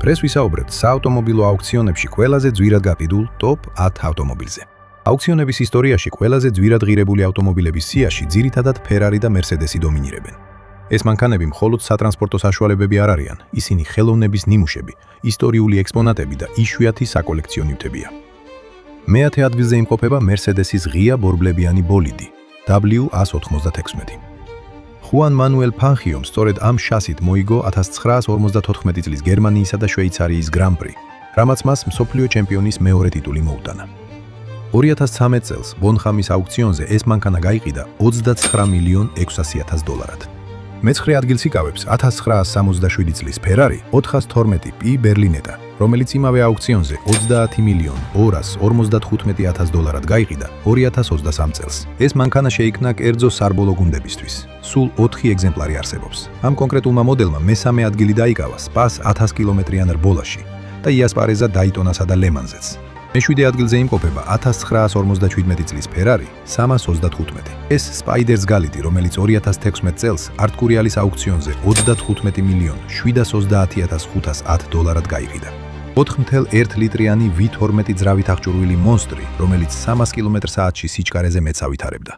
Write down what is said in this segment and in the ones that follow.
დღეს ვისაუბრებთ საავტომობილო აუქციონებში ყველაზე ძვირად გაფიდულ ტოპ 10 ავტომობილზე. აუქციონების ისტორიაში ყველაზე ძვირად ღირებული ავტომობილების სიაში ძირითადად Ferrari და Mercedes-ი დომინირებენ. ეს მანქანები მხოლოდ სატრანსპორტო საშუალებები არ არიან, ისინი ხელოვნების ნიმუშები, ისტორიული ექსპონატები და იშვიათი საკოლექციო ნივთებია. მეათე ადგილზე იმყოფება Mercedes-ის ღია ბორბლებიანი ბოლიდი W196. ხუან მანუელ ფანხიომ სწორედ ამ შასით მოიგო 1954 წლის გერმანიისა და შვეიცარიის გრან-პრი, რამაც მას მსოფლიო ჩემპიონის მეორე ტიტული მოუტანა. 2013 წელს ბონჰამის აუქციონზე ეს მანქანა გაიყიდა $29,600,000. მეცხრე ადგილს იკავებს 1967 წლის Ferrari 412P Berlinetta, რომელიც იმავე აუქციონზე $30,255,000 გაიყიდა 2023 წელს. ეს მანქანა შეიქმნა კერძო სარბოლო გუნდებისთვის. სულ 4 ეგზემპლარი არსებობს. ამ კონკრეტულმა მოდელმა მესამე ადგილი დაიკავა სპას 1000 კილომეტრიან რბოლაში და იასპარეზა დაიტონასა და ლემანზეც. მეშვიდე ადგილზე იმყოფება 1957 წლის Ferrari 325. ეს Spiders გალიდი, რომელიც 2016 წელს არტკურიალის აუქციონზე $30,730,510 გაიყიდა. 4.1 ლიტრიანი V12 ძრავით აღჭურვილი მონსტრი, რომელიც 300 კმ/სთ სიჩქარეზე მეცავით არებდა.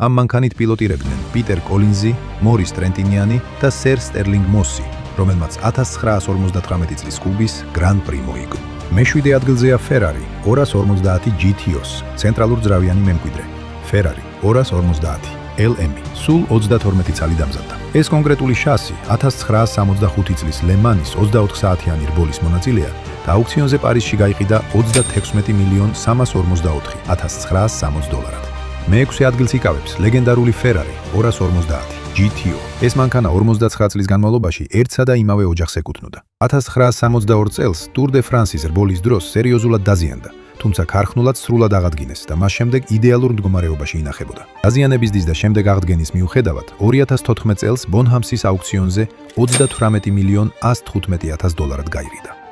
ამ მანქანით პილოტირებდნენ პიტერ კოლინზი, მორის ტრენტინიანი და სერ სტერლინგ მოსი, რომელმაც 1958 წლის კუბის გრან-პრი მოიგო. მეშვიდე ადგილზეა Ferrari 250 GTO-ს, ცენტრალურ ძრავიანი მემკვიდრე. Ferrari 250 LM სულ 32 წელი დამზადდა. ეს კონკრეტული შასი 1965 წლის ლემანის 24 საათიანი რბოლის მონაწილეა და აუქციონზე პარიზში გაიყიდა $26,344,960. მეექვსე ადგილს იკავებს ლეგენდარული Ferrari 250 GTO. ეს მანქანა 59 წლის განმავლობაში ერთსა და იმავე ოჯახს ეკუთვნოდა. 1962 წელს Tour de France-ის რბოლის დროს სერიოზულად დაზიანდა, თუმცა ქარხნულად სრულად აღადგინეს და მას შემდეგ იდეალურ მდგომარეობაში ინახებოდა. დაზიანების დის და შემდეგ აღდგენის მიუხედავად 2014 წელს ბონჰამსის აუქციონზე $38,115,000 გაიყიდა.